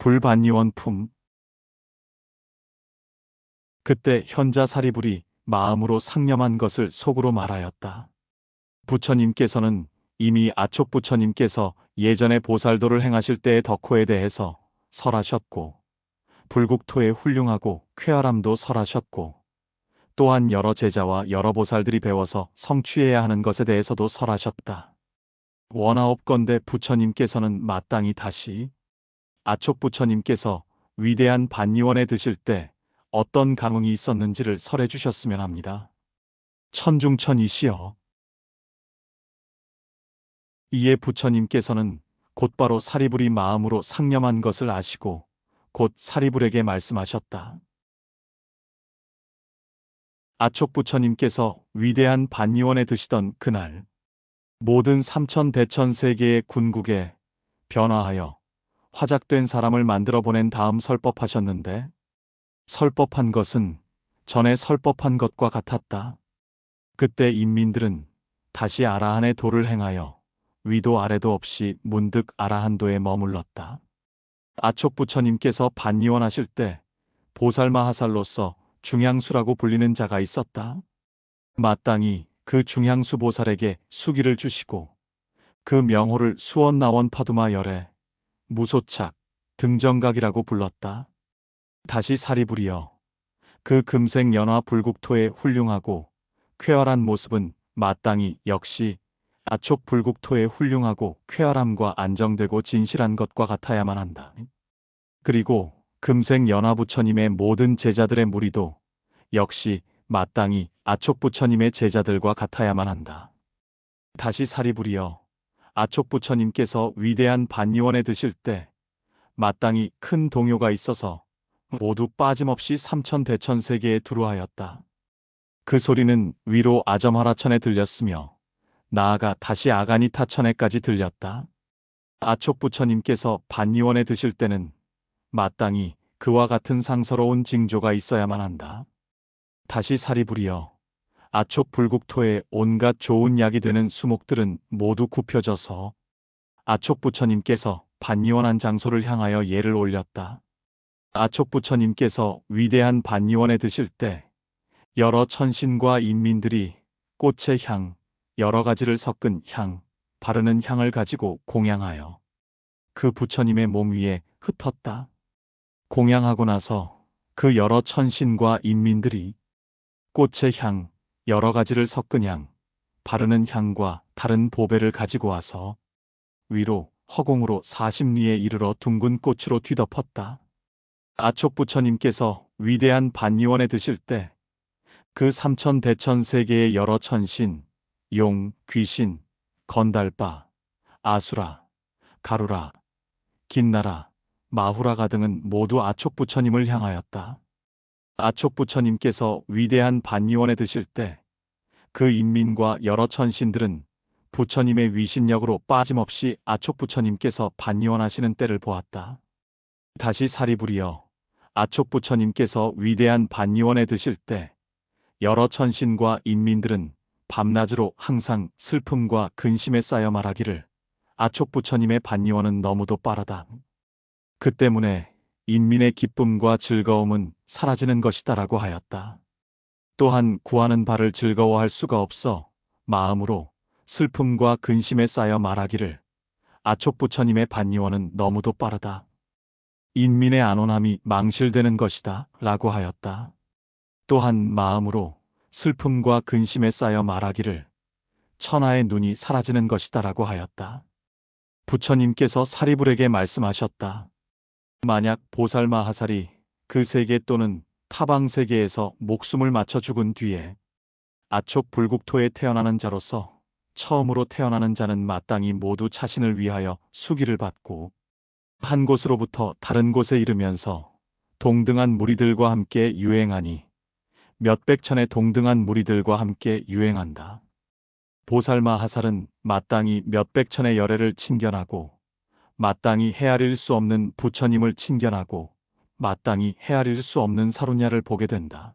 불반니원품. 그때 현자 사리불이 마음으로 상념한 것을 속으로 말하였다. 부처님께서는 이미 아촉 부처님께서 예전에 보살도를 행하실 때의 덕호에 대해서 설하셨고, 불국토의 훌륭하고 쾌활함도 설하셨고, 또한 여러 제자와 여러 보살들이 배워서 성취해야 하는 것에 대해서도 설하셨다. 원하옵건대 부처님께서는 마땅히 다시 아촉 부처님께서 위대한 반니원에 드실 때 어떤 감흥이 있었는지를 설해 주셨으면 합니다. 천중천이시여. 이에 부처님께서는 곧바로 사리불이 마음으로 상념한 것을 아시고 곧 사리불에게 말씀하셨다. 아촉 부처님께서 위대한 반니원에 드시던 그날, 모든 삼천대천세계의 군국에 변화하여 화작된 사람을 만들어 보낸 다음 설법하셨는데, 설법한 것은 전에 설법한 것과 같았다. 그때 인민들은 다시 아라한의 도를 행하여 위도 아래도 없이 문득 아라한도에 머물렀다. 아촉 부처님께서 반니원하실 때 보살마하살로서 중향수라고 불리는 자가 있었다. 마땅히 그 중향수 보살에게 수기를 주시고 그 명호를 수원나원 파두마 열애, 무소착, 등정각이라고 불렀다. 다시 사리불이여, 그 금색 연화 불국토의 훌륭하고 쾌활한 모습은 마땅히 역시 아촉 불국토의 훌륭하고 쾌활함과 안정되고 진실한 것과 같아야만 한다. 그리고 금색 연화 부처님의 모든 제자들의 무리도 역시 마땅히 아촉 부처님의 제자들과 같아야만 한다. 다시 사리불이여, 아촉 부처님께서 위대한 반니원에 드실 때 마땅히 큰 동요가 있어서 모두 빠짐없이 삼천대천세계에 두루하였다. 그 소리는 위로 아점하라천에 들렸으며 나아가 다시 아가니타천에까지 들렸다. 아촉 부처님께서 반니원에 드실 때는 마땅히 그와 같은 상서로운 징조가 있어야만 한다. 다시 사리불이여, 아촉 불국토에 온갖 좋은 약이 되는 수목들은 모두 굽혀져서 아촉 부처님께서 반니원한 장소를 향하여 예를 올렸다. 아촉 부처님께서 위대한 반니원에 드실 때 여러 천신과 인민들이 꽃의 향, 여러 가지를 섞은 향, 바르는 향을 가지고 공양하여 그 부처님의 몸 위에 흩었다. 공양하고 나서 그 여러 천신과 인민들이 꽃의 향, 여러 가지를 섞은 향, 바르는 향과 다른 보배를 가지고 와서 위로 허공으로 40리에 이르러 둥근 꽃으로 뒤덮었다. 아촉 부처님께서 위대한 반니원에 드실 때 그 삼천대천세계의 여러 천신, 용, 귀신, 건달바, 아수라, 가루라, 긴나라, 마후라가 등은 모두 아촉 부처님을 향하였다. 아촉 부처님께서 위대한 반니원에 드실 때 그 인민과 여러 천신들은 부처님의 위신력으로 빠짐없이 아촉 부처님께서 반니원하시는 때를 보았다. 다시 사리불이여, 아촉 부처님께서 위대한 반니원에 드실 때 여러 천신과 인민들은 밤낮으로 항상 슬픔과 근심에 쌓여 말하기를 아촉 부처님의 반니원은 너무도 빠르다. 그 때문에 인민의 기쁨과 즐거움은 사라지는 것이다라고 하였다. 또한 구하는 바를 즐거워할 수가 없어 마음으로 슬픔과 근심에 쌓여 말하기를 아촉 부처님의 반니원은 너무도 빠르다. 인민의 안온함이 망실되는 것이다 라고 하였다. 또한 마음으로 슬픔과 근심에 쌓여 말하기를 천하의 눈이 사라지는 것이다 라고 하였다. 부처님께서 사리불에게 말씀하셨다. 만약 보살마하살이 그 세계 또는 타방 세계에서 목숨을 맞춰 죽은 뒤에 아촉 불국토에 태어나는 자로서 처음으로 태어나는 자는 마땅히 모두 자신을 위하여 수기를 받고 한 곳으로부터 다른 곳에 이르면서 동등한 무리들과 함께 유행하니 몇백 천의 동등한 무리들과 함께 유행한다. 보살마하살은 마땅히 몇백 천의 열애를 친견하고 마땅히 헤아릴 수 없는 부처님을 친견하고 마땅히 헤아릴 수 없는 사루냐를 보게 된다.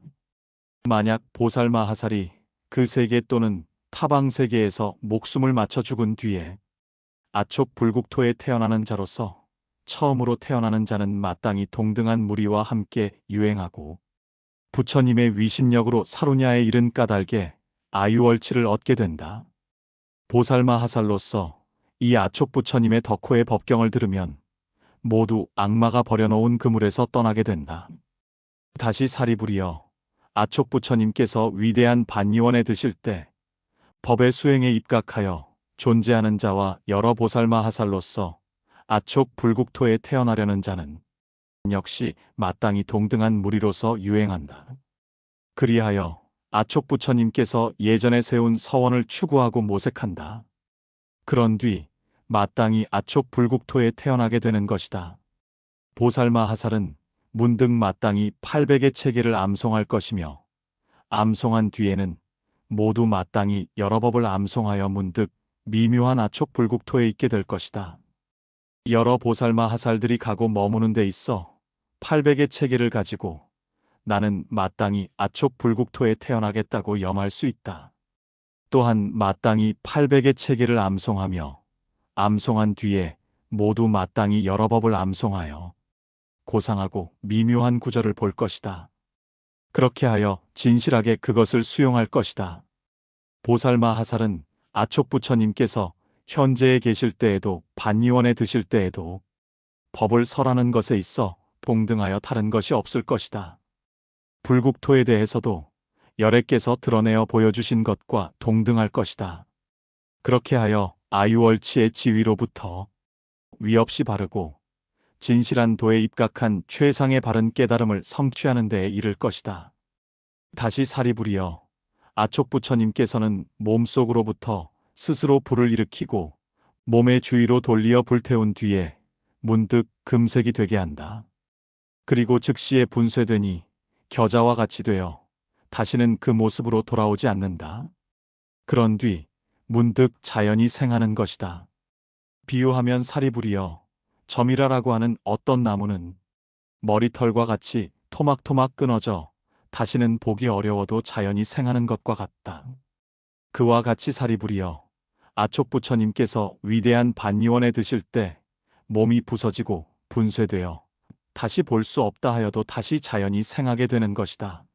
만약 보살마하살이 그 세계 또는 타방 세계에서 목숨을 맞춰 죽은 뒤에 아촉 불국토에 태어나는 자로서 처음으로 태어나는 자는 마땅히 동등한 무리와 함께 유행하고 부처님의 위신력으로 사루냐에 이른 까닭에 아유월치를 얻게 된다. 보살마 하살로서 이 아촉 부처님의 덕호의 법경을 들으면 모두 악마가 버려놓은 그물에서 떠나게 된다. 다시 사리부리여, 아촉 부처님께서 위대한 반니원에 드실 때 법의 수행에 입각하여 존재하는 자와 여러 보살마 하살로서 아촉 불국토에 태어나려는 자는 역시 마땅히 동등한 무리로서 유행한다. 그리하여 아촉 부처님께서 예전에 세운 서원을 추구하고 모색한다. 그런 뒤 마땅히 아촉 불국토에 태어나게 되는 것이다. 보살마 하살은 문득 마땅히 800의 체계를 암송할 것이며 암송한 뒤에는 모두 마땅히 여러 법을 암송하여 문득 미묘한 아촉 불국토에 있게 될 것이다. 여러 보살마 하살들이 가고 머무는 데 있어 800의 체계를 가지고 나는 마땅히 아촉 불국토에 태어나겠다고 염할 수 있다. 또한 마땅히 800의 체계를 암송하며 암송한 뒤에 모두 마땅히 여러 법을 암송하여 고상하고 미묘한 구절을 볼 것이다. 그렇게 하여 진실하게 그것을 수용할 것이다. 보살마 하살은 아촉 부처님께서 현재에 계실 때에도 반니원에 드실 때에도 법을 설하는 것에 있어 동등하여 다른 것이 없을 것이다. 불국토에 대해서도 열애께서 드러내어 보여주신 것과 동등할 것이다. 그렇게 하여 아유월치의 지위로부터 위없이 바르고 진실한 도에 입각한 최상의 바른 깨달음을 성취하는 데에 이를 것이다. 다시 사리부리여, 아촉 부처님께서는 몸속으로부터 스스로 불을 일으키고 몸의 주위로 돌리어 불태운 뒤에 문득 금색이 되게 한다. 그리고 즉시에 분쇄되니 겨자와 같이 되어 다시는 그 모습으로 돌아오지 않는다. 그런 뒤 문득 자연이 생하는 것이다. 비유하면 사리부리여, 점이라라고 하는 어떤 나무는 머리털과 같이 토막토막 끊어져 다시는 보기 어려워도 자연이 생하는 것과 같다. 그와 같이 사리부리여, 아촉 부처님께서 위대한 반니원에 드실 때 몸이 부서지고 분쇄되어 다시 볼 수 없다 하여도 다시 자연이 생하게 되는 것이다.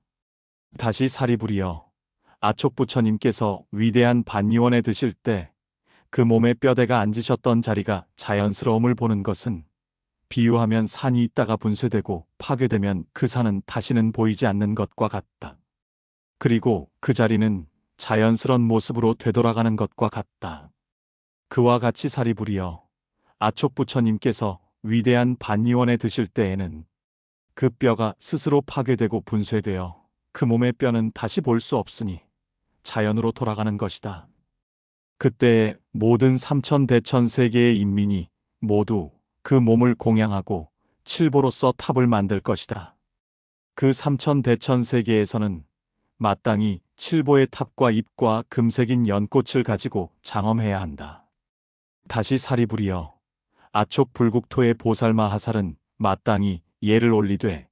다시 사리부리여, 아촉 부처님께서 위대한 반니원에 드실 때 그 몸에 뼈대가 앉으셨던 자리가 자연스러움을 보는 것은 비유하면 산이 있다가 분쇄되고 파괴되면 그 산은 다시는 보이지 않는 것과 같다. 그리고 그 자리는 자연스런 모습으로 되돌아가는 것과 같다. 그와 같이 사리부리여, 아촉 부처님께서 위대한 반니원에 드실 때에는 그 뼈가 스스로 파괴되고 분쇄되어 그 몸의 뼈는 다시 볼 수 없으니 자연으로 돌아가는 것이다. 그때에 모든 삼천대천 세계의 인민이 모두 그 몸을 공양하고 칠보로서 탑을 만들 것이다. 그 삼천대천 세계에서는 마땅히 칠보의 탑과 잎과 금색인 연꽃을 가지고 장엄해야 한다. 다시 사리부리여, 아촉 불국토의 보살마 하살은 마땅히 예를 올리되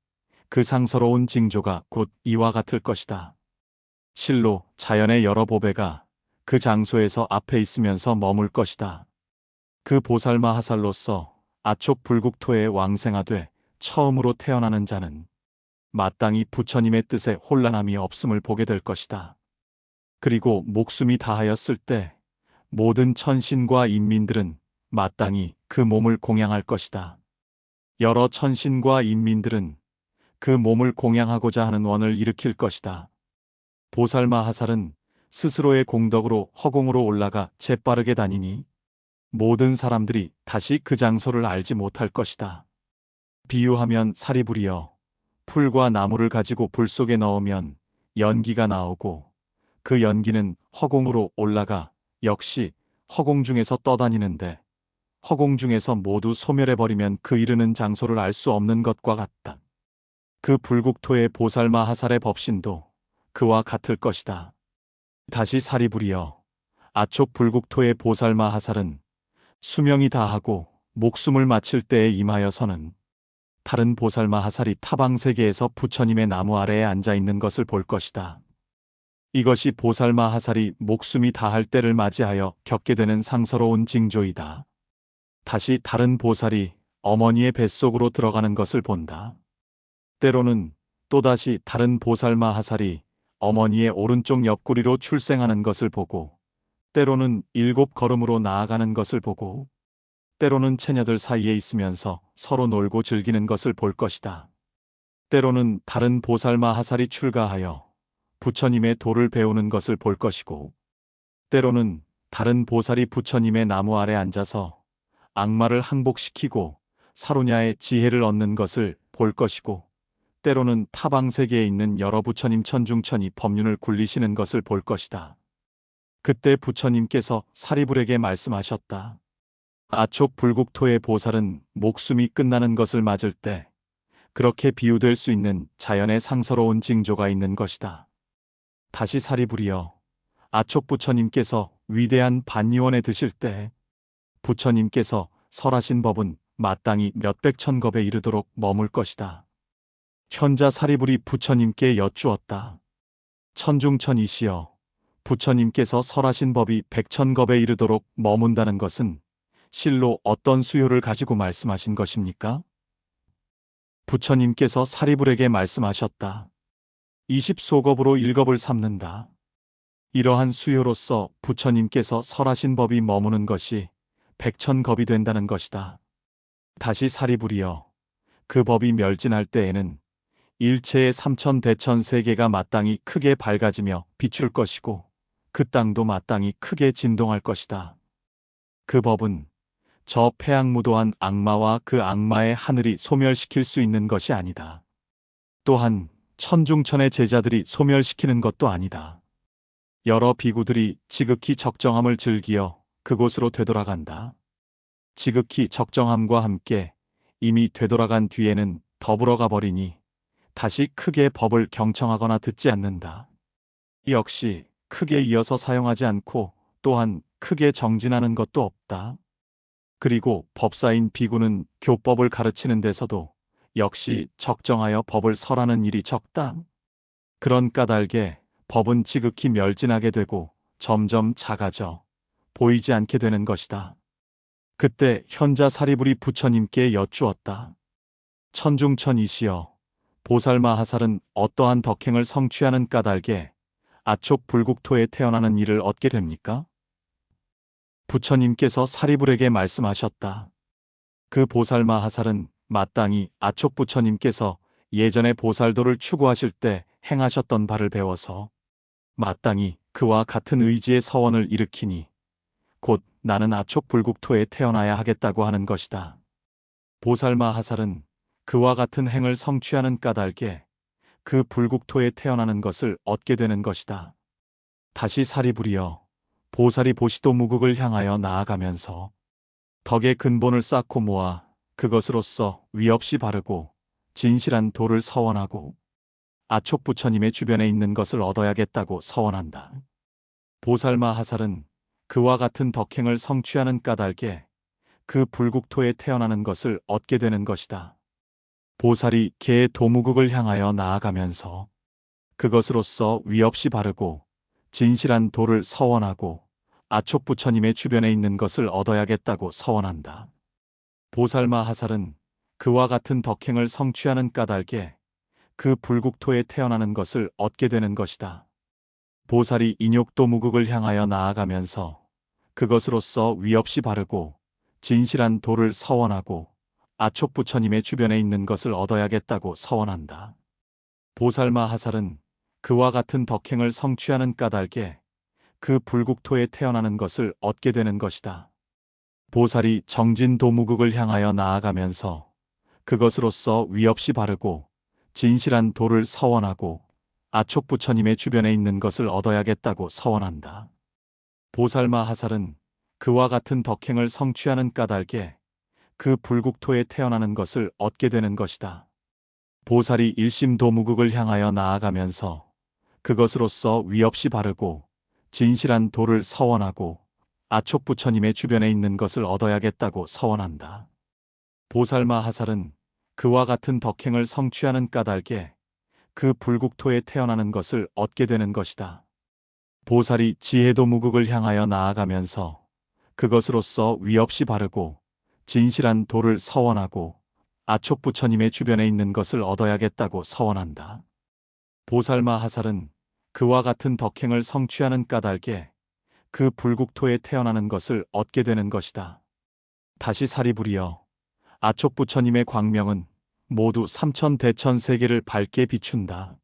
그 상서로운 징조가 곧 이와 같을 것이다. 실로 자연의 여러 보배가 그 장소에서 앞에 있으면서 머물 것이다. 그 보살마 하살로서 아촉 불국토에 왕생하되 처음으로 태어나는 자는 마땅히 부처님의 뜻에 혼란함이 없음을 보게 될 것이다. 그리고 목숨이 다하였을 때 모든 천신과 인민들은 마땅히 그 몸을 공양할 것이다. 여러 천신과 인민들은 그 몸을 공양하고자 하는 원을 일으킬 것이다. 보살마 하살은 스스로의 공덕으로 허공으로 올라가 재빠르게 다니니 모든 사람들이 다시 그 장소를 알지 못할 것이다. 비유하면 사리부리여, 풀과 나무를 가지고 불 속에 넣으면 연기가 나오고 그 연기는 허공으로 올라가 역시 허공 중에서 떠다니는데 허공 중에서 모두 소멸해버리면 그 이르는 장소를 알 수 없는 것과 같다. 그 불국토의 보살마 하살의 법신도 그와 같을 것이다. 다시 사리부리여, 아촉 불국토의 보살마 하살은 수명이 다하고 목숨을 마칠 때에 임하여서는 다른 보살마 하살이 타방세계에서 부처님의 나무 아래에 앉아있는 것을 볼 것이다. 이것이 보살마 하살이 목숨이 다할 때를 맞이하여 겪게 되는 상서로운 징조이다. 다시 다른 보살이 어머니의 뱃속으로 들어가는 것을 본다. 때로는 또다시 다른 보살마하살이 어머니의 오른쪽 옆구리로 출생하는 것을 보고, 때로는 7걸음으로 나아가는 것을 보고, 때로는 처녀들 사이에 있으면서 서로 놀고 즐기는 것을 볼 것이다. 때로는 다른 보살마하살이 출가하여 부처님의 도를 배우는 것을 볼 것이고, 때로는 다른 보살이 부처님의 나무 아래 앉아서 악마를 항복시키고 사로냐의 지혜를 얻는 것을 볼 것이고, 때로는 타방세계에 있는 여러 부처님 천중천이 법륜을 굴리시는 것을 볼 것이다. 그때 부처님께서 사리불에게 말씀하셨다. 아촉 불국토의 보살은 목숨이 끝나는 것을 맞을 때 그렇게 비유될 수 있는 자연의 상서로운 징조가 있는 것이다. 다시 사리불이여, 아촉 부처님께서 위대한 반니원에 드실 때 부처님께서 설하신 법은 마땅히 몇백 천겁에 이르도록 머물 것이다. 현자 사리불이 부처님께 여쭈었다. 천중천이시여, 부처님께서 설하신 법이 백천겁에 이르도록 머문다는 것은 실로 어떤 수요를 가지고 말씀하신 것입니까? 부처님께서 사리불에게 말씀하셨다. 20소겁으로 1겁을 삼는다. 이러한 수요로서 부처님께서 설하신 법이 머무는 것이 백천겁이 된다는 것이다. 다시 사리불이여, 그 법이 멸진할 때에는 일체의 삼천대천세계가 마땅히 크게 밝아지며 비출 것이고 그 땅도 마땅히 크게 진동할 것이다. 그 법은 저 패악무도한 악마와 그 악마의 하늘이 소멸시킬 수 있는 것이 아니다. 또한 천중천의 제자들이 소멸시키는 것도 아니다. 여러 비구들이 지극히 적정함을 즐기어 그곳으로 되돌아간다. 지극히 적정함과 함께 이미 되돌아간 뒤에는 더불어 가버리니 다시 크게 법을 경청하거나 듣지 않는다. 역시 크게 이어서 사용하지 않고 또한 크게 정진하는 것도 없다. 그리고 법사인 비구는 교법을 가르치는 데서도 역시 적정하여 법을 설하는 일이 적다. 그런 까닭에 법은 지극히 멸진하게 되고 점점 작아져 보이지 않게 되는 것이다. 그때 현자 사리불이 부처님께 여쭈었다. 천중천이시여, 보살마하살은 어떠한 덕행을 성취하는 까닭에 아촉 불국토에 태어나는 일을 얻게 됩니까? 부처님께서 사리불에게 말씀하셨다. 그 보살마하살은 마땅히 아촉 부처님께서 예전에 보살도를 추구하실 때 행하셨던 바를 배워서 마땅히 그와 같은 의지의 서원을 일으키니 곧 나는 아촉 불국토에 태어나야 하겠다고 하는 것이다. 보살마하살은 그와 같은 행을 성취하는 까닭에 그 불국토에 태어나는 것을 얻게 되는 것이다. 다시 사리불이여, 보살이 보시도무국을 향하여 나아가면서 덕의 근본을 쌓고 모아 그것으로서 위없이 바르고 진실한 도를 서원하고 아촉 부처님의 주변에 있는 것을 얻어야겠다고 서원한다. 보살마하살은 그와 같은 덕행을 성취하는 까닭에 그 불국토에 태어나는 것을 얻게 되는 것이다. 보살이 개의 도무국을 향하여 나아가면서 그것으로서 위없이 바르고 진실한 도를 서원하고 아촉 부처님의 주변에 있는 것을 얻어야겠다고 서원한다. 보살마하살은 그와 같은 덕행을 성취하는 까닭에 그 불국토에 태어나는 것을 얻게 되는 것이다. 보살이 인욕도무국을 향하여 나아가면서 그것으로서 위없이 바르고 진실한 도를 서원하고 아촉 부처님의 주변에 있는 것을 얻어야겠다고 서원한다. 보살마하살은 그와 같은 덕행을 성취하는 까닭에 그 불국토에 태어나는 것을 얻게 되는 것이다. 보살이 정진도무국을 향하여 나아가면서 그것으로서 위없이 바르고 진실한 도를 서원하고 아촉 부처님의 주변에 있는 것을 얻어야겠다고 서원한다. 보살마하살은 그와 같은 덕행을 성취하는 까닭에 그 불국토에 태어나는 것을 얻게 되는 것이다. 보살이 일심도무국을 향하여 나아가면서 그것으로서 위없이 바르고 진실한 도를 서원하고 아촉 부처님의 주변에 있는 것을 얻어야겠다고 서원한다. 보살마하살은 그와 같은 덕행을 성취하는 까닭에 그 불국토에 태어나는 것을 얻게 되는 것이다. 보살이 지혜도무국을 향하여 나아가면서 그것으로서 위없이 바르고 진실한 도를 서원하고 아촉부처님의 주변에 있는 것을 얻어야겠다고 서원한다. 보살마하살은 그와 같은 덕행을 성취하는 까닭에 그 불국토에 태어나는 것을 얻게 되는 것이다. 다시 사리부리여, 아촉부처님의 광명은 모두 삼천대천세계를 밝게 비춘다.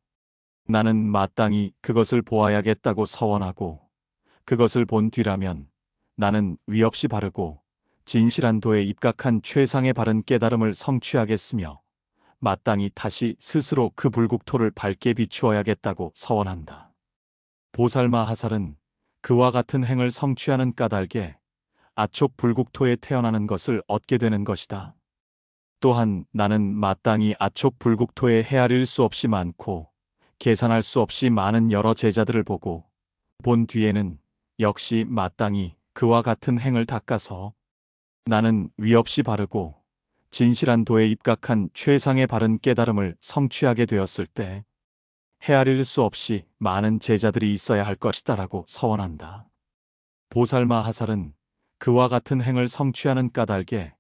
나는 마땅히 그것을 보아야겠다고 서원하고 그것을 본 뒤라면 나는 위 없이 바르고 진실한 도에 입각한 최상의 바른 깨달음을 성취하겠으며 마땅히 다시 스스로 그 불국토를 밝게 비추어야겠다고 서원한다. 보살마하살은 그와 같은 행을 성취하는 까닭에 아촉 불국토에 태어나는 것을 얻게 되는 것이다. 또한 나는 마땅히 아촉 불국토에 헤아릴 수 없이 많고 계산할 수 없이 많은 여러 제자들을 보고 본 뒤에는 역시 마땅히 그와 같은 행을 닦아서 나는 위 없이 바르고 진실한 도에 입각한 최상의 바른 깨달음을 성취하게 되었을 때 헤아릴 수 없이 많은 제자들이 있어야 할 것이다라고 서원한다. 보살마하살은 그와 같은 행을 성취하는 까닭에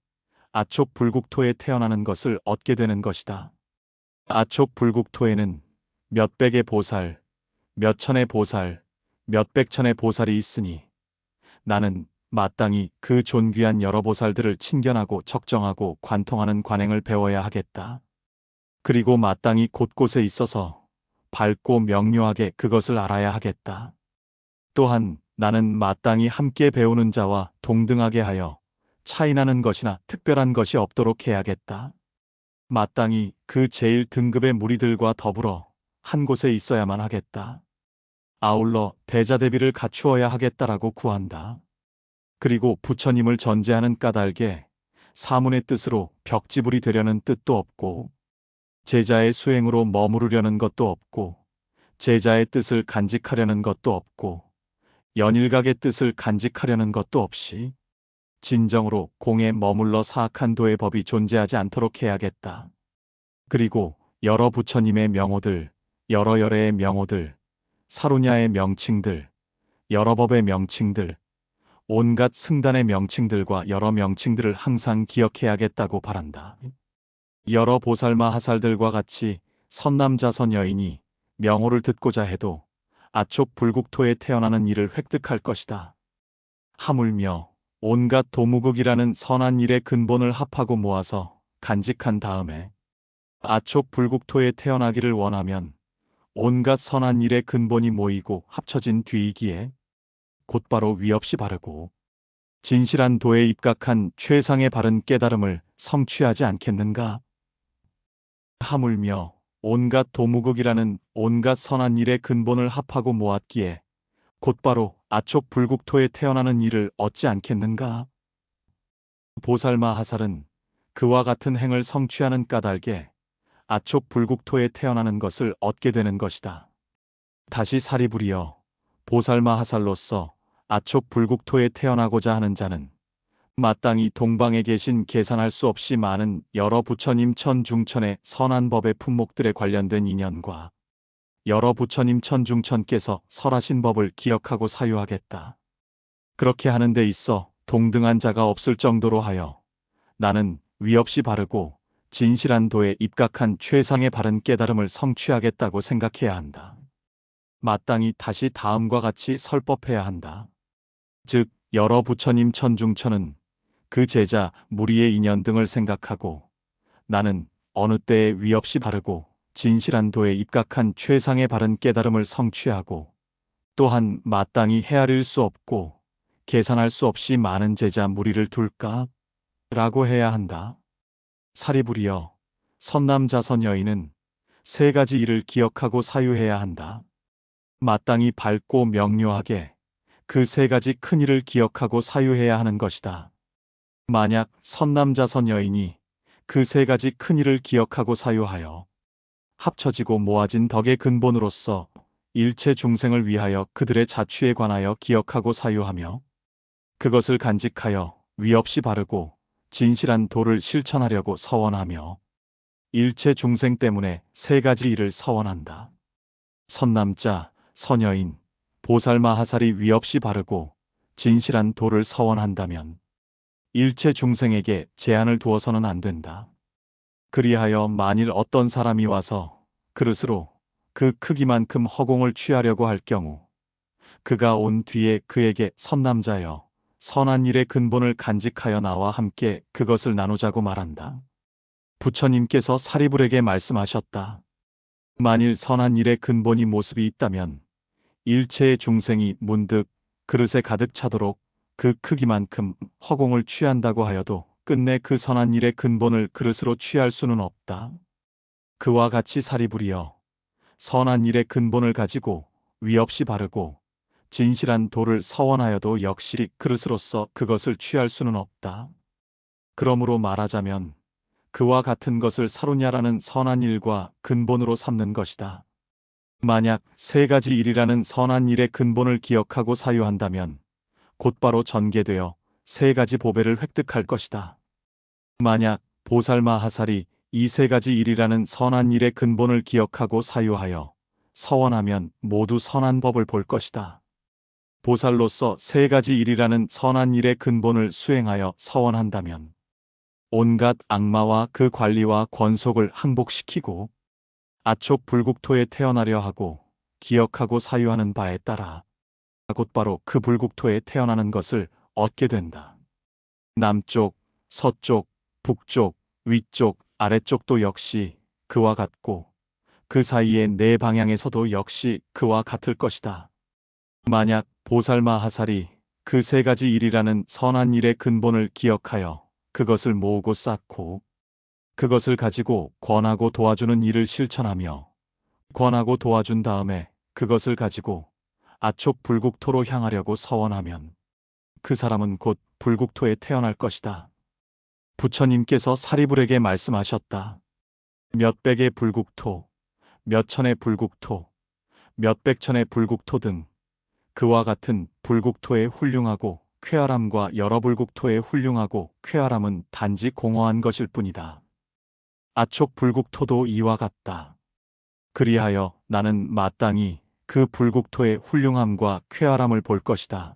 아촉 불국토에 태어나는 것을 얻게 되는 것이다. 아촉 불국토에는 몇백의 보살, 몇천의 보살, 몇백천의 보살이 있으니 나는 마땅히 그 존귀한 여러 보살들을 친견하고 적정하고 관통하는 관행을 배워야 하겠다. 그리고 마땅히 곳곳에 있어서 밝고 명료하게 그것을 알아야 하겠다. 또한 나는 마땅히 함께 배우는 자와 동등하게 하여 차이나는 것이나 특별한 것이 없도록 해야겠다. 마땅히 그 제일 등급의 무리들과 더불어 한 곳에 있어야만 하겠다. 아울러 대자대비를 갖추어야 하겠다라고 구한다. 그리고 부처님을 전제하는 까닭에 사문의 뜻으로 벽지불이 되려는 뜻도 없고 제자의 수행으로 머무르려는 것도 없고 제자의 뜻을 간직하려는 것도 없고 연일각의 뜻을 간직하려는 것도 없이 진정으로 공에 머물러 사악한 도의 법이 존재하지 않도록 해야겠다. 그리고 여러 부처님의 명호들, 여러 열애의 명호들, 사루냐의 명칭들, 여러 법의 명칭들, 온갖 승단의 명칭들과 여러 명칭들을 항상 기억해야겠다고 바란다. 여러 보살마하살들과 같이 선남자선 여인이 명호를 듣고자 해도 아촉 불국토에 태어나는 일을 획득할 것이다. 하물며 온갖 도무극이라는 선한 일의 근본을 합하고 모아서 간직한 다음에 아촉 불국토에 태어나기를 원하면 온갖 선한 일의 근본이 모이고 합쳐진 뒤이기에 곧바로 위 없이 바르고 진실한 도에 입각한 최상의 바른 깨달음을 성취하지 않겠는가? 하물며 온갖 도무극이라는 온갖 선한 일의 근본을 합하고 모았기에 곧바로 아촉 불국토에 태어나는 일을 얻지 않겠는가? 보살마하살은 그와 같은 행을 성취하는 까닭에 아촉 불국토에 태어나는 것을 얻게 되는 것이다. 다시 사리부리여, 보살마하살로서 아촉 불국토에 태어나고자 하는 자는 마땅히 동방에 계신 계산할 수 없이 많은 여러 부처님 천중천의 선한 법의 품목들에 관련된 인연과 여러 부처님 천중천께서 설하신 법을 기억하고 사유하겠다. 그렇게 하는 데 있어 동등한 자가 없을 정도로 하여 나는 위 없이 바르고 진실한 도에 입각한 최상의 바른 깨달음을 성취하겠다고 생각해야 한다. 마땅히 다시 다음과 같이 설법해야 한다. 즉 여러 부처님 천중천은 그 제자 무리의 인연 등을 생각하고 나는 어느 때에 위 없이 바르고 진실한 도에 입각한 최상의 바른 깨달음을 성취하고 또한 마땅히 헤아릴 수 없고 계산할 수 없이 많은 제자 무리를 둘까? 라고 해야 한다. 사리부리여, 선남자선 여인은 세 가지 일을 기억하고 사유해야 한다. 마땅히 밝고 명료하게 그 세 가지 큰 일을 기억하고 사유해야 하는 것이다. 만약 선남자선 여인이 그 세 가지 큰 일을 기억하고 사유하여 합쳐지고 모아진 덕의 근본으로서 일체 중생을 위하여 그들의 자취에 관하여 기억하고 사유하며 그것을 간직하여 위 없이 바르고 진실한 도를 실천하려고 서원하며 일체 중생 때문에 세 가지 일을 서원한다. 선남자, 선여인, 보살마하살이 위 없이 바르고 진실한 도를 서원한다면 일체 중생에게 제한을 두어서는 안 된다. 그리하여 만일 어떤 사람이 와서 그릇으로 그 크기만큼 허공을 취하려고 할 경우 그가 온 뒤에 그에게 선남자여 선한 일의 근본을 간직하여 나와 함께 그것을 나누자고 말한다. 부처님께서 사리불에게 말씀하셨다. 만일 선한 일의 근본이 모습이 있다면 일체의 중생이 문득 그릇에 가득 차도록 그 크기만큼 허공을 취한다고 하여도 끝내 그 선한 일의 근본을 그릇으로 취할 수는 없다. 그와 같이 사리불이여 선한 일의 근본을 가지고 위 없이 바르고 진실한 도를 서원하여도 역시 그릇으로서 그것을 취할 수는 없다. 그러므로 말하자면 그와 같은 것을 사루냐라는 선한 일과 근본으로 삼는 것이다. 만약 세 가지 일이라는 선한 일의 근본을 기억하고 사유한다면 곧바로 전개되어 세 가지 보배를 획득할 것이다. 만약 보살마하살이 이 세 가지 일이라는 선한 일의 근본을 기억하고 사유하여 서원하면 모두 선한 법을 볼 것이다. 보살로서 세 가지 일이라는 선한 일의 근본을 수행하여 서원한다면 온갖 악마와 그 관리와 권속을 항복시키고 아촉 불국토에 태어나려 하고 기억하고 사유하는 바에 따라 곧바로 그 불국토에 태어나는 것을 얻게 된다. 남쪽, 서쪽, 북쪽, 위쪽, 아래쪽도 역시 그와 같고 그 사이의 네 방향에서도 역시 그와 같을 것이다. 만약 보살마하살이 그 세 가지 일이라는 선한 일의 근본을 기억하여 그것을 모으고 쌓고 그것을 가지고 권하고 도와주는 일을 실천하며 권하고 도와준 다음에 그것을 가지고 아촉 불국토로 향하려고 서원하면 그 사람은 곧 불국토에 태어날 것이다. 부처님께서 사리불에게 말씀하셨다. 몇백의 불국토, 몇천의 불국토, 몇백천의 불국토 등 그와 같은 불국토의 훌륭하고 쾌활함과 여러 불국토의 훌륭하고 쾌활함은 단지 공허한 것일 뿐이다. 아촉 불국토도 이와 같다. 그리하여 나는 마땅히 그 불국토의 훌륭함과 쾌활함을 볼 것이다.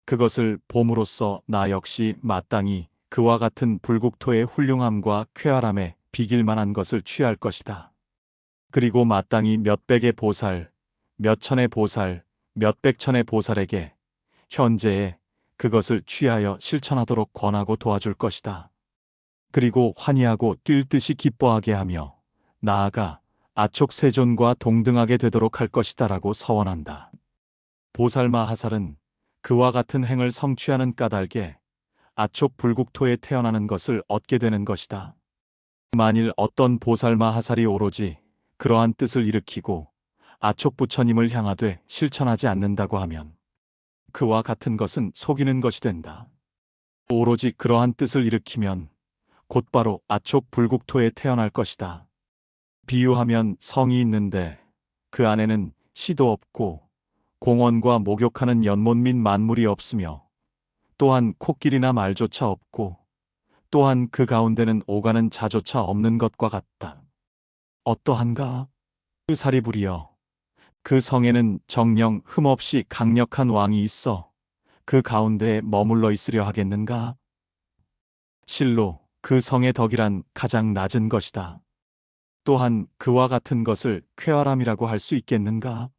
그것을 봄으로써 나 역시 마땅히 그와 같은 불국토의 훌륭함과 쾌활함에 비길 만한 것을 취할 것이다. 그리고 마땅히 몇백의 보살, 몇천의 보살, 몇백천의 보살에게 현재에 그것을 취하여 실천하도록 권하고 도와줄 것이다. 그리고 환희하고 뛸 듯이 기뻐하게 하며 나아가 아촉 세존과 동등하게 되도록 할 것이다라고 서원한다. 보살마하살은 그와 같은 행을 성취하는 까닭에 아촉 불국토에 태어나는 것을 얻게 되는 것이다. 만일 어떤 보살마하살이 오로지 그러한 뜻을 일으키고 아촉 부처님을 향하되 실천하지 않는다고 하면 그와 같은 것은 속이는 것이 된다. 오로지 그러한 뜻을 일으키면 곧바로 아촉 불국토에 태어날 것이다. 비유하면 성이 있는데 그 안에는 시도 없고 공원과 목욕하는 연못 및 만물이 없으며 또한 코끼리나 말조차 없고 또한 그 가운데는 오가는 자조차 없는 것과 같다. 어떠한가? 그 사리불이여 그 성에는 정령 흠없이 강력한 왕이 있어 그 가운데에 머물러 있으려 하겠는가? 실로 그 성의 덕이란 가장 낮은 것이다. 또한 그와 같은 것을 쾌활함이라고 할 수 있겠는가?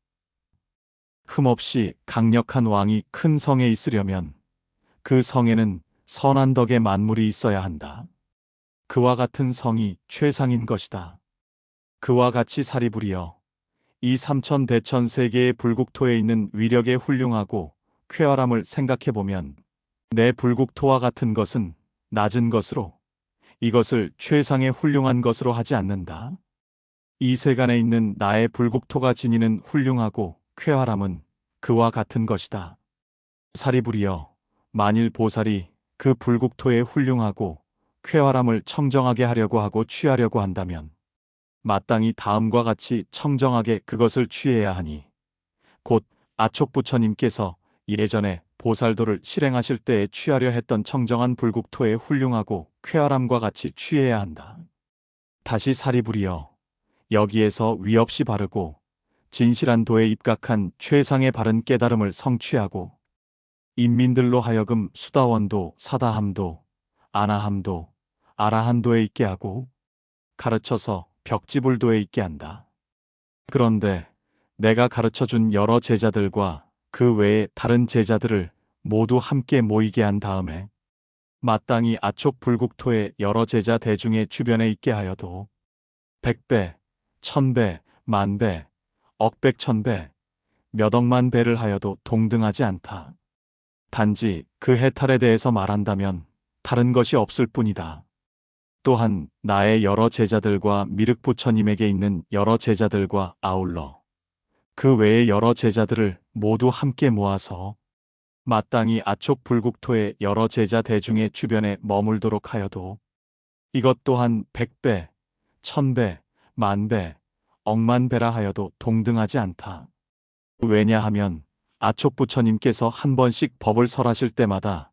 흠없이 강력한 왕이 큰 성에 있으려면 그 성에는 선한 덕의 만물이 있어야 한다. 그와 같은 성이 최상인 것이다. 그와 같이 사리불이여 이 삼천대천 세계의 불국토에 있는 위력의 훌륭하고 쾌활함을 생각해보면 내 불국토와 같은 것은 낮은 것으로 이것을 최상의 훌륭한 것으로 하지 않는다. 이 세간에 있는 나의 불국토가 지니는 훌륭하고 쾌활함은 그와 같은 것이다. 사리불이여 만일 보살이 그 불국토의 훌륭하고 쾌활함을 청정하게 하려고 하고 취하려고 한다면 마땅히 다음과 같이 청정하게 그것을 취해야 하니 곧 아촉 부처님께서 예전에 보살도를 실행하실 때에 취하려 했던 청정한 불국토의 훌륭하고 쾌활함과 같이 취해야 한다. 다시 사리불이여 여기에서 위 없이 바르고 진실한 도에 입각한 최상의 바른 깨달음을 성취하고 인민들로 하여금 수다원도, 사다함도, 아나함도, 아라한도에 있게 하고 가르쳐서 벽지불도에 있게 한다. 그런데 내가 가르쳐준 여러 제자들과 그 외에 다른 제자들을 모두 함께 모이게 한 다음에 마땅히 아촉불국토의 여러 제자 대중의 주변에 있게 하여도 100배, 1000배, 만배, 억백천배, 몇 억만 배를 하여도 동등하지 않다. 단지 그 해탈에 대해서 말한다면 다른 것이 없을 뿐이다. 또한 나의 여러 제자들과 미륵부처님에게 있는 여러 제자들과 아울러 그 외의 여러 제자들을 모두 함께 모아서 마땅히 아촉불국토의 여러 제자 대중의 주변에 머물도록 하여도 이것 또한 100배, 1000배, 만배, 억만배라 하여도 동등하지 않다. 왜냐하면 아촉부처님께서 한 번씩 법을 설하실 때마다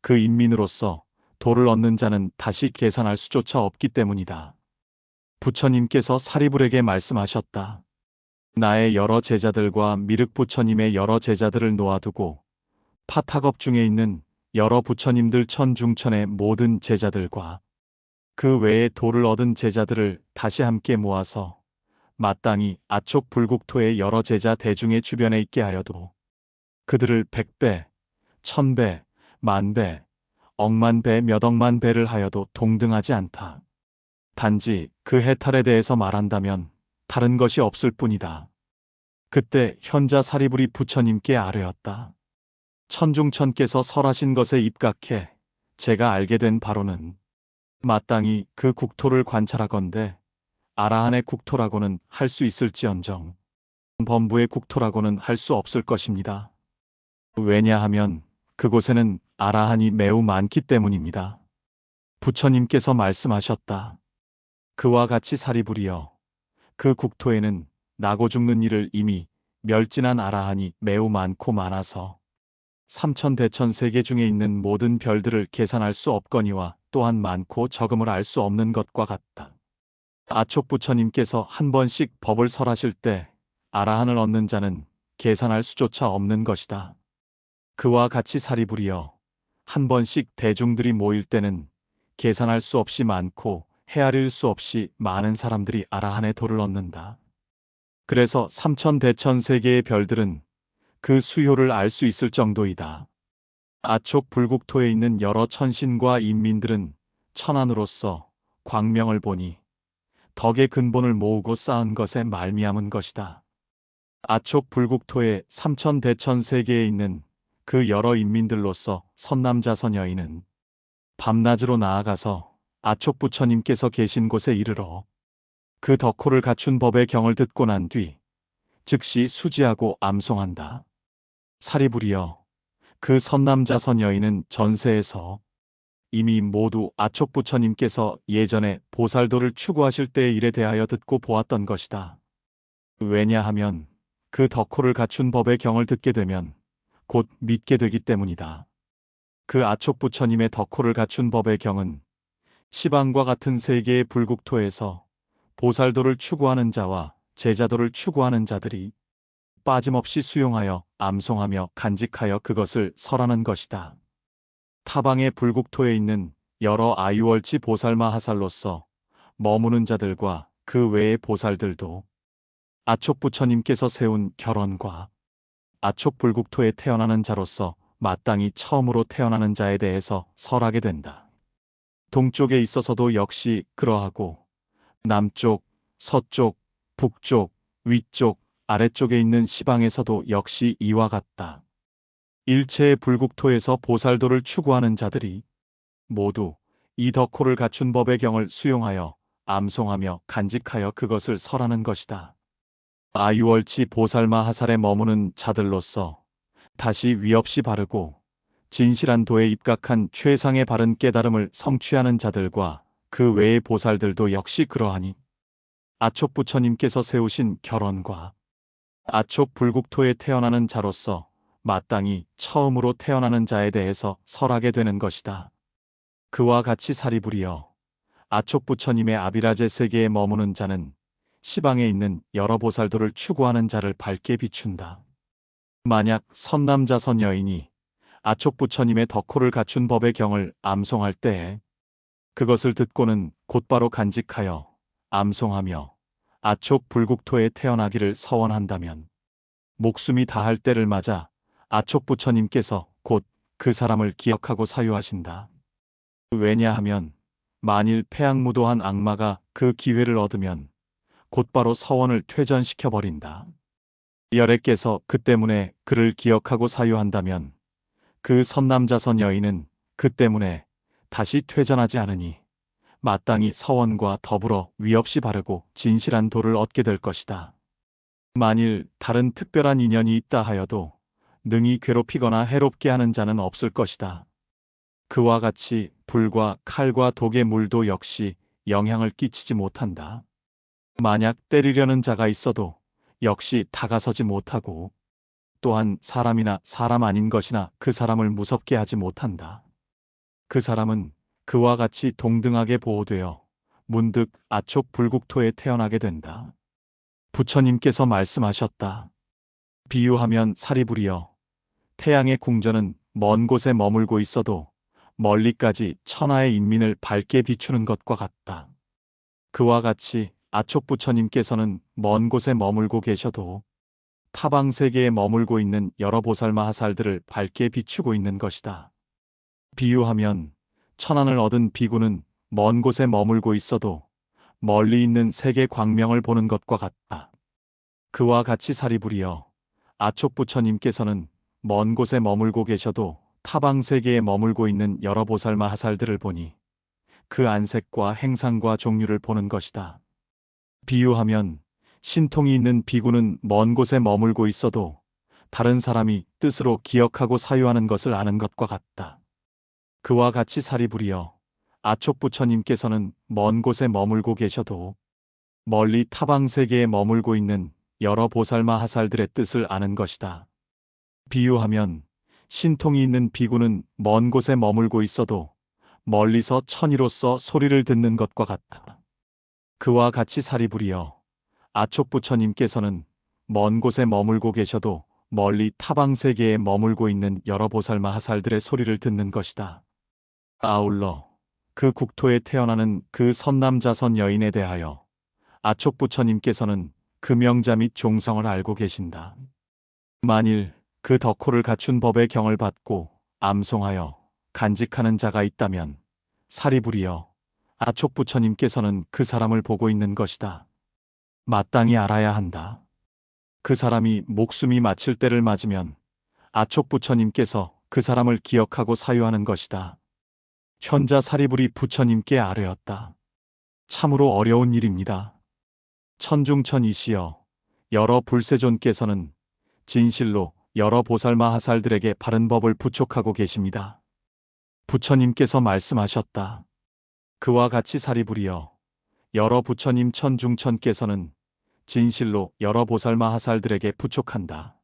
그 인민으로서 도를 얻는 자는 다시 계산할 수조차 없기 때문이다. 부처님께서 사리불에게 말씀하셨다. 나의 여러 제자들과 미륵부처님의 여러 제자들을 놓아두고 파타겁 중에 있는 여러 부처님들 천중천의 모든 제자들과 그 외에 도를 얻은 제자들을 다시 함께 모아서 마땅히 아촉불국토의 여러 제자 대중의 주변에 있게 하여도 그들을 100배, 1000배, 만배, 억만배, 몇 억만 배를 하여도 동등하지 않다. 단지 그 해탈에 대해서 말한다면 다른 것이 없을 뿐이다. 그때 현자 사리불이 부처님께 아뢰었다. 천중천께서 설하신 것에 입각해 제가 알게 된 바로는 마땅히 그 국토를 관찰하건대 아라한의 국토라고는 할 수 있을지언정 범부의 국토라고는 할 수 없을 것입니다. 왜냐하면 그곳에는 아라한이 매우 많기 때문입니다. 부처님께서 말씀하셨다. 그와 같이 사리불이여, 그 국토에는 나고 죽는 이를 이미 멸진한 아라한이 매우 많고 많아서 삼천대천 세계 중에 있는 모든 별들을 계산할 수 없거니와 또한 많고 적음을 알 수 없는 것과 같다. 아촉부처님께서 한 번씩 법을 설하실 때 아라한을 얻는 자는 계산할 수조차 없는 것이다. 그와 같이 사리불이여, 한 번씩 대중들이 모일 때는 계산할 수 없이 많고 헤아릴 수 없이 많은 사람들이 아라한의 도를 얻는다. 그래서 삼천대천 세계의 별들은 그 수효를 알 수 있을 정도이다. 아촉불국토에 있는 여러 천신과 인민들은 천안으로서 광명을 보니 덕의 근본을 모으고 쌓은 것에 말미암은 것이다. 아촉불국토의 삼천대천 세계에 있는 그 여러 인민들로서 선남자선 여인은 밤낮으로 나아가서 아촉부처님께서 계신 곳에 이르러 그 덕호를 갖춘 법의 경을 듣고 난 뒤 즉시 수지하고 암송한다. 사리불이여, 그 선남자선 여인은 전세에서 이미 모두 아촉부처님께서 예전에 보살도를 추구하실 때의 일에 대하여 듣고 보았던 것이다. 왜냐하면 그 덕호를 갖춘 법의 경을 듣게 되면 곧 믿게 되기 때문이다. 그 아촉부처님의 덕호를 갖춘 법의 경은 시방과 같은 세계의 불국토에서 보살도를 추구하는 자와 제자도를 추구하는 자들이 빠짐없이 수용하여 암송하며 간직하여 그것을 설하는 것이다. 타방의 불국토에 있는 여러 아유월치 보살마하살로서 머무는 자들과 그 외의 보살들도 아촉부처님께서 세운 결원과 아촉불국토에 태어나는 자로서 마땅히 처음으로 태어나는 자에 대해서 설하게 된다. 동쪽에 있어서도 역시 그러하고 남쪽, 서쪽, 북쪽, 위쪽, 아래쪽에 있는 시방에서도 역시 이와 같다. 일체의 불국토에서 보살도를 추구하는 자들이 모두 이 덕호를 갖춘 법의 경을 수용하여 암송하며 간직하여 그것을 설하는 것이다. 아유월치 보살마하살에 머무는 자들로서 다시 위없이 바르고 진실한 도에 입각한 최상의 바른 깨달음을 성취하는 자들과 그 외의 보살들도 역시 그러하니 아촉부처님께서 세우신 결원과 아촉불국토에 태어나는 자로서 마땅히 처음으로 태어나는 자에 대해서 설하게 되는 것이다. 그와 같이 사리불이여, 아촉부처님의 아비라제 세계에 머무는 자는 시방에 있는 여러 보살도를 추구하는 자를 밝게 비춘다. 만약 선남자선 여인이 아촉 부처님의 덕호를 갖춘 법의 경을 암송할 때에 그것을 듣고는 곧바로 간직하여 암송하며 아촉 불국토에 태어나기를 서원한다면 목숨이 다할 때를 맞아 아촉 부처님께서 곧 그 사람을 기억하고 사유하신다. 왜냐하면 만일 패악무도한 악마가 그 기회를 얻으면 곧바로 서원을 퇴전시켜버린다. 열애께서 그 때문에 그를 기억하고 사유한다면 그 선남자선 여인은 그 때문에 다시 퇴전하지 않으니 마땅히 서원과 더불어 위 없이 바르고 진실한 도를 얻게 될 것이다. 만일 다른 특별한 인연이 있다 하여도 능히 괴롭히거나 해롭게 하는 자는 없을 것이다. 그와 같이 불과 칼과 독의 물도 역시 영향을 끼치지 못한다. 만약 때리려는 자가 있어도 역시 다가서지 못하고 또한 사람이나 사람 아닌 것이나 그 사람을 무섭게 하지 못한다. 그 사람은 그와 같이 동등하게 보호되어 문득 아촉 불국토에 태어나게 된다. 부처님께서 말씀하셨다. 비유하면 사리불이여 태양의 궁전은 먼 곳에 머물고 있어도 멀리까지 천하의 인민을 밝게 비추는 것과 같다. 그와 같이 아촉 부처님께서는 먼 곳에 머물고 계셔도 타방 세계에 머물고 있는 여러 보살마하살들을 밝게 비추고 있는 것이다. 비유하면 천안을 얻은 비구는 먼 곳에 머물고 있어도 멀리 있는 세계 광명을 보는 것과 같다. 그와 같이 사리불이여 아촉 부처님께서는 먼 곳에 머물고 계셔도 타방 세계에 머물고 있는 여러 보살마하살들을 보니 그 안색과 행상과 종류를 보는 것이다. 비유하면 신통이 있는 비구는 먼 곳에 머물고 있어도 다른 사람이 뜻으로 기억하고 사유하는 것을 아는 것과 같다. 그와 같이 사리불이여 아촉 부처님께서는 먼 곳에 머물고 계셔도 멀리 타방 세계에 머물고 있는 여러 보살마하살들의 뜻을 아는 것이다. 비유하면 신통이 있는 비구는 먼 곳에 머물고 있어도 멀리서 천이로서 소리를 듣는 것과 같다. 그와 같이 사리불이여 아촉 부처님께서는 먼 곳에 머물고 계셔도 멀리 타방 세계에 머물고 있는 여러 보살마하살들의 소리를 듣는 것이다. 아울러 그 국토에 태어나는 그 선남자선 여인에 대하여 아촉 부처님께서는 그 명자 및 종성을 알고 계신다. 만일 그 덕호를 갖춘 법의 경을 받고 암송하여 간직하는 자가 있다면 사리불이여 아촉 부처님께서는 그 사람을 보고 있는 것이다. 마땅히 알아야 한다. 그 사람이 목숨이 마칠 때를 맞으면 아촉 부처님께서 그 사람을 기억하고 사유하는 것이다. 현자 사리불이 부처님께 아뢰었다. 참으로 어려운 일입니다. 천중천이시여 여러 불세존께서는 진실로 여러 보살마하살들에게 바른 법을 부촉하고 계십니다. 부처님께서 말씀하셨다. 그와 같이 사리불이여 여러 부처님 천중천께서는 진실로 여러 보살마하살들에게 부촉한다.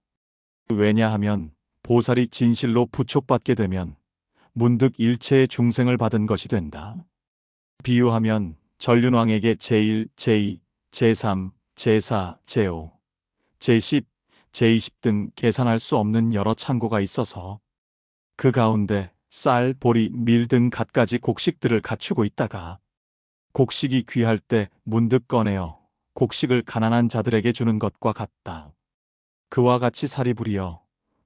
왜냐하면 보살이 진실로 부촉받게 되면 문득 일체의 중생을 받은 것이 된다. 비유하면 전륜왕에게 제1, 제2, 제3, 제4, 제5, 제10, 제20 등 계산할 수 없는 여러 창고가 있어서 그 가운데 쌀, 보리, 밀 등 갖가지 곡식들을 갖추고 있다가 곡식이 귀할 때 문득 꺼내어 곡식을 가난한 자들에게 주는 것과 같다. 그와 같이 사리불이여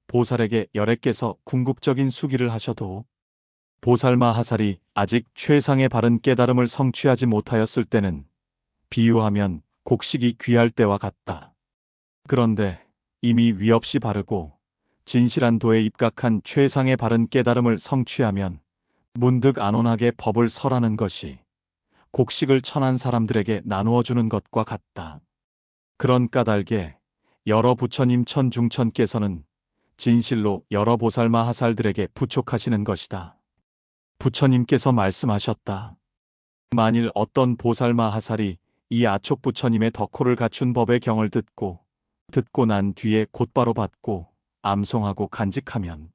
보살에게 열애께서 궁극적인 수기를 하셔도 보살마하살이 아직 최상의 바른 깨달음을 성취하지 못하였을 때는 비유하면 곡식이 귀할 때와 같다. 그런데 이미 위 없이 바르고 진실한 도에 입각한 최상의 바른 깨달음을 성취하면 문득 안온하게 법을 설하는 것이 곡식을 천한 사람들에게 나누어 주는 것과 같다. 그런 까닭에 여러 부처님 천중천께서는 진실로 여러 보살마하살들에게 부촉하시는 것이다. 부처님께서 말씀하셨다. 만일 어떤 보살마하살이 이 아촉 부처님의 덕호를 갖춘 법의 경을 듣고 난 뒤에 곧바로 받고 암송하고 간직하면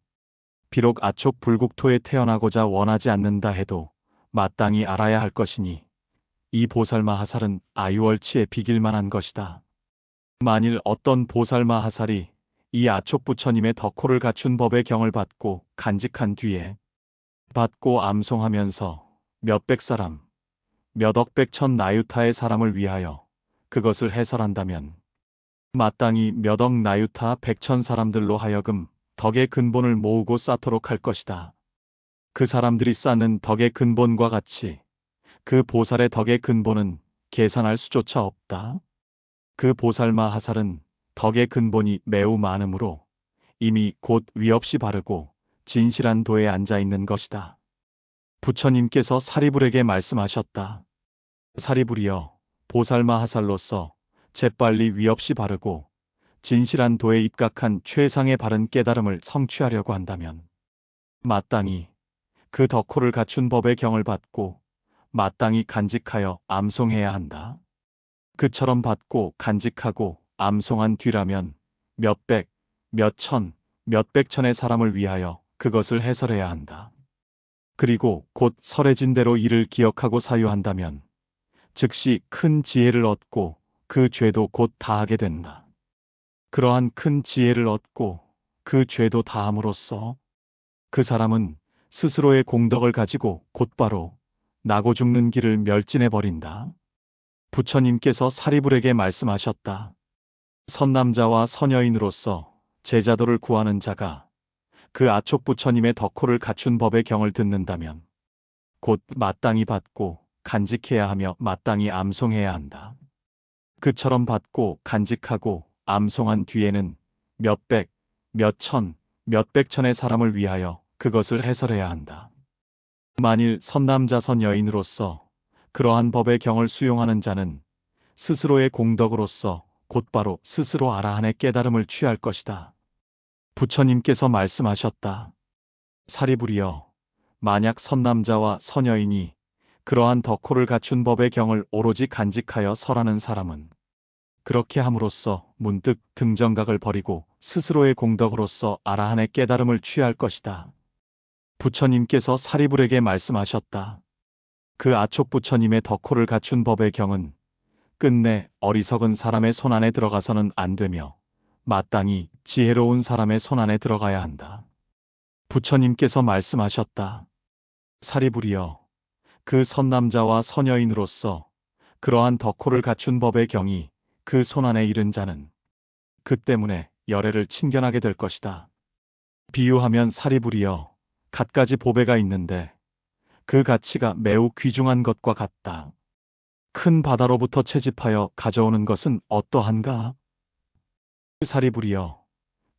비록 아촉 불국토에 태어나고자 원하지 않는다 해도 마땅히 알아야 할 것이니 이 보살마하살은 아유월치에 비길 만한 것이다. 만일 어떤 보살마하살이 이 아촉부처님의 덕호를 갖춘 법의 경을 받고 간직한 뒤에 받고 암송하면서 몇백 사람, 몇억 백천 나유타의 사람을 위하여 그것을 해설한다면 마땅히 몇억 나유타 백천 사람들로 하여금 덕의 근본을 모으고 쌓도록 할 것이다. 그 사람들이 쌓는 덕의 근본과 같이 그 보살의 덕의 근본은 계산할 수조차 없다. 그 보살마 하살은 덕의 근본이 매우 많으므로 이미 곧 위 없이 바르고 진실한 도에 앉아 있는 것이다. 부처님께서 사리불에게 말씀하셨다. 사리불이여, 보살마 하살로서 재빨리 위 없이 바르고 진실한 도에 입각한 최상의 바른 깨달음을 성취하려고 한다면 마땅히 그 덕호를 갖춘 법의 경을 받고 마땅히 간직하여 암송해야 한다. 그처럼 받고 간직하고 암송한 뒤라면 몇백, 몇천, 몇백천의 사람을 위하여 그것을 해설해야 한다. 그리고 곧 설해진 대로 이를 기억하고 사유한다면 즉시 큰 지혜를 얻고 그 죄도 곧 다하게 된다. 그러한 큰 지혜를 얻고 그 죄도 다함으로써 그 사람은 스스로의 공덕을 가지고 곧바로 나고 죽는 길을 멸진해버린다. 부처님께서 사리불에게 말씀하셨다. 선남자와 선여인으로서 제자도를 구하는 자가 그 아촉부처님의 덕호를 갖춘 법의 경을 듣는다면 곧 마땅히 받고 간직해야 하며 마땅히 암송해야 한다. 그처럼 받고 간직하고 암송한 뒤에는 몇백, 몇천, 몇백천의 사람을 위하여 그것을 해설해야 한다. 만일 선남자 선여인으로서 그러한 법의 경을 수용하는 자는 스스로의 공덕으로서 곧바로 스스로 아라한의 깨달음을 취할 것이다. 부처님께서 말씀하셨다. 사리불이여, 만약 선남자와 선여인이 그러한 덕호를 갖춘 법의 경을 오로지 간직하여 설하는 사람은 그렇게 함으로써 문득 등정각을 버리고 스스로의 공덕으로서 아라한의 깨달음을 취할 것이다. 부처님께서 사리불에게 말씀하셨다. 그 아촉부처님의 덕호를 갖춘 법의 경은 끝내 어리석은 사람의 손안에 들어가서는 안 되며 마땅히 지혜로운 사람의 손안에 들어가야 한다. 부처님께서 말씀하셨다. 사리불이여, 그 선남자와 선여인으로서 그러한 덕호를 갖춘 법의 경이 그 손안에 이른 자는 그 때문에 열애를 친견하게 될 것이다. 비유하면 사리불이여, 갖가지 보배가 있는데 그 가치가 매우 귀중한 것과 같다. 큰 바다로부터 채집하여 가져오는 것은 어떠한가? 사리불이여,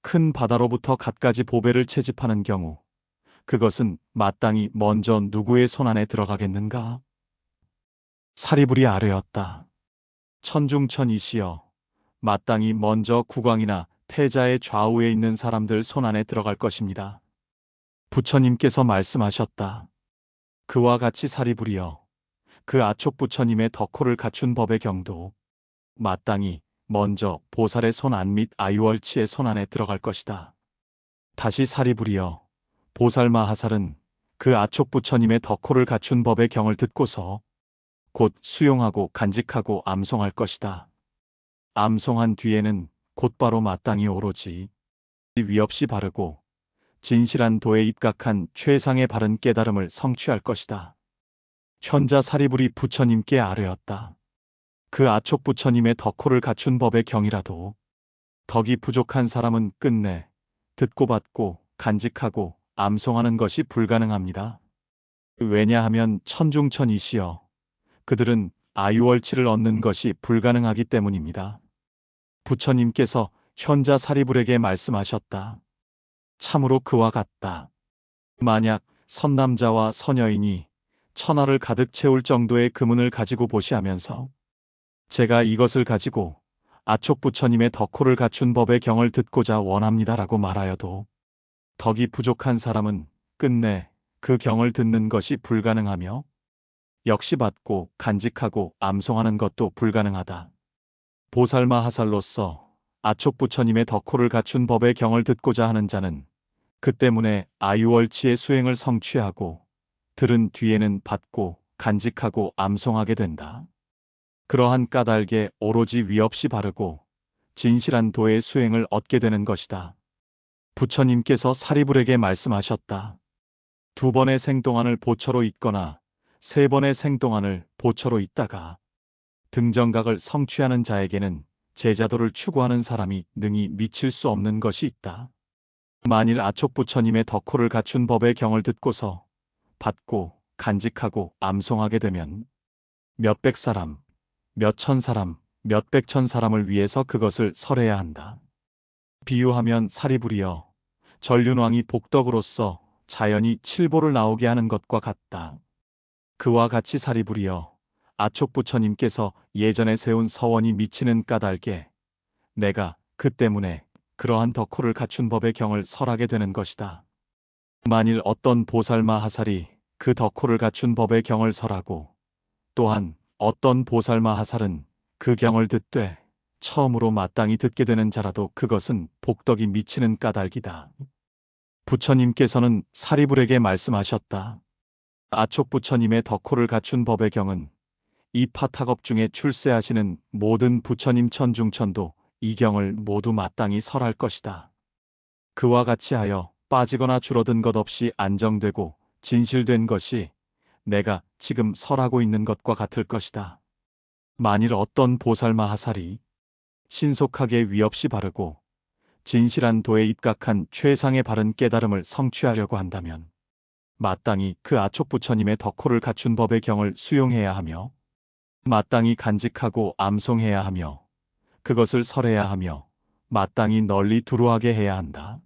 큰 바다로부터 갖가지 보배를 채집하는 경우 그것은 마땅히 먼저 누구의 손안에 들어가겠는가? 사리불이 아뢰었다. 천중천이시여, 마땅히 먼저 국왕이나 태자의 좌우에 있는 사람들 손안에 들어갈 것입니다. 부처님께서 말씀하셨다. 그와 같이 사리불이여, 그 아촉부처님의 덕호를 갖춘 법의 경도 마땅히 먼저 보살의 손안 및 아유월치의 손안에 들어갈 것이다. 다시 사리불이여, 보살마 하살은 그 아촉부처님의 덕호를 갖춘 법의 경을 듣고서 곧 수용하고 간직하고 암송할 것이다. 암송한 뒤에는 곧바로 마땅히 오로지 위 없이 바르고 진실한 도에 입각한 최상의 바른 깨달음을 성취할 것이다. 현자 사리불이 부처님께 아뢰었다. 그 아촉부처님의 덕호를 갖춘 법의 경이라도 덕이 부족한 사람은 끝내 듣고 받고 간직하고 암송하는 것이 불가능합니다. 왜냐하면 천중천이시여, 그들은 아유월치를 얻는 것이 불가능하기 때문입니다. 부처님께서 현자 사리불에게 말씀하셨다. 참으로 그와 같다. 만약 선남자와 선여인이 천하를 가득 채울 정도의 금은을 가지고 보시하면서 제가 이것을 가지고 아촉부처님의 덕호를 갖춘 법의 경을 듣고자 원합니다라고 말하여도 덕이 부족한 사람은 끝내 그 경을 듣는 것이 불가능하며 역시 받고 간직하고 암송하는 것도 불가능하다. 보살마 하살로서 아촉부처님의 덕호를 갖춘 법의 경을 듣고자 하는 자는 그 때문에 아유월치의 수행을 성취하고 들은 뒤에는 받고 간직하고 암송하게 된다. 그러한 까닭에 오로지 위 없이 바르고 진실한 도의 수행을 얻게 되는 것이다. 부처님께서 사리불에게 말씀하셨다. 2번의 생동안을 보처로 있거나 3번의 생동안을 보처로 있다가 등정각을 성취하는 자에게는 제자도를 추구하는 사람이 능히 미칠 수 없는 것이 있다. 만일 아촉부처님의 덕호를 갖춘 법의 경을 듣고서 받고 간직하고 암송하게 되면 몇백 사람, 몇천 사람, 몇백천 사람을 위해서 그것을 설해야 한다. 비유하면 사리불이여 전륜왕이 복덕으로서 자연히 칠보를 나오게 하는 것과 같다. 그와 같이 사리불이여 아촉부처님께서 예전에 세운 서원이 미치는 까닭에 내가 그 때문에 그러한 덕호를 갖춘 법의 경을 설하게 되는 것이다. 만일 어떤 보살마하살이 그 덕호를 갖춘 법의 경을 설하고 또한 어떤 보살마하살은 그 경을 듣되 처음으로 마땅히 듣게 되는 자라도 그것은 복덕이 미치는 까닭이다. 부처님께서는 사리불에게 말씀하셨다. 아촉부처님의 덕호를 갖춘 법의 경은 이 파타겁 중에 출세하시는 모든 부처님 천중천도 이 경을 모두 마땅히 설할 것이다. 그와 같이 하여 빠지거나 줄어든 것 없이 안정되고 진실된 것이 내가 지금 설하고 있는 것과 같을 것이다. 만일 어떤 보살마하살이 신속하게 위 없이 바르고 진실한 도에 입각한 최상의 바른 깨달음을 성취하려고 한다면 마땅히 그 아촉부처님의 덕호를 갖춘 법의 경을 수용해야 하며 마땅히 간직하고 암송해야 하며 그것을 설해야 하며 마땅히 널리 두루하게 해야 한다.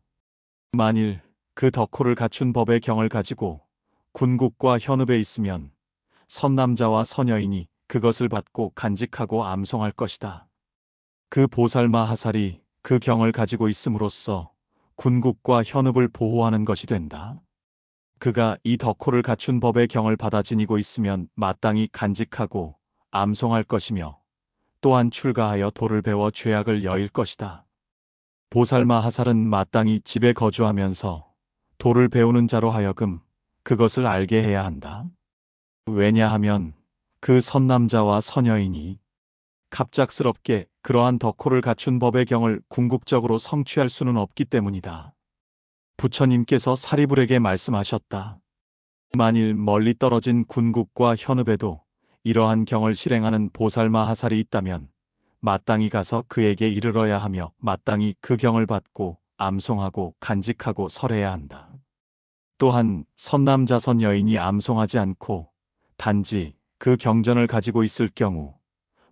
만일 그 덕호를 갖춘 법의 경을 가지고 군국과 현읍에 있으면 선남자와 선여인이 그것을 받고 간직하고 암송할 것이다. 그 보살마하살이 그 경을 가지고 있음으로써 군국과 현읍을 보호하는 것이 된다. 그가 이 덕호를 갖춘 법의 경을 받아 지니고 있으면 마땅히 간직하고 암송할 것이며 또한 출가하여 도를 배워 죄악을 여일 것이다. 보살마하살은 마땅히 집에 거주하면서 도를 배우는 자로 하여금 그것을 알게 해야 한다. 왜냐하면 그 선남자와 선여인이 갑작스럽게 그러한 덕호를 갖춘 법의 경을 궁극적으로 성취할 수는 없기 때문이다. 부처님께서 사리불에게 말씀하셨다. 만일 멀리 떨어진 군국과 현읍에도 이러한 경을 실행하는 보살마하살이 있다면 마땅히 가서 그에게 이르러야 하며 마땅히 그 경을 받고 암송하고 간직하고 설해야 한다. 또한 선남자 선여인이 암송하지 않고 단지 그 경전을 가지고 있을 경우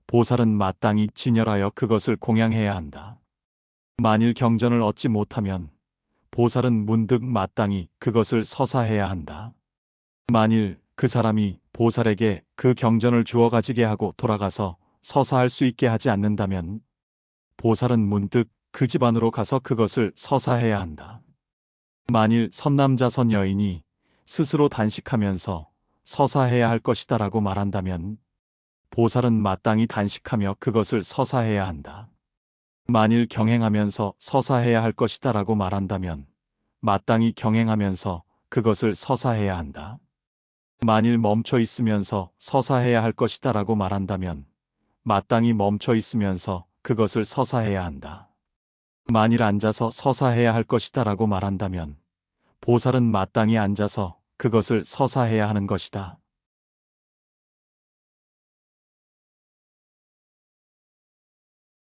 보살은 마땅히 진열하여 그것을 공양해야 한다. 만일 경전을 얻지 못하면 보살은 문득 마땅히 그것을 서사해야 한다. 만일 그 사람이 보살에게 그 경전을 주워 가지게 하고 돌아가서 서사할 수 있게 하지 않는다면 보살은 문득 그 집안으로 가서 그것을 서사해야 한다. 만일 선남자 선여인이 스스로 단식하면서 서사해야 할 것이다라고 말한다면 보살은 마땅히 단식하며 그것을 서사해야 한다. 만일 경행하면서 서사해야 할 것이다라고 말한다면 마땅히 경행하면서 그것을 서사해야 한다. 만일 멈춰 있으면서 서사해야 할 것이다라고 말한다면 마땅히 멈춰 있으면서 그것을 서사해야 한다. 만일 앉아서 서사해야 할 것이다라고 말한다면 보살은 마땅히 앉아서 그것을 서사해야 하는 것이다.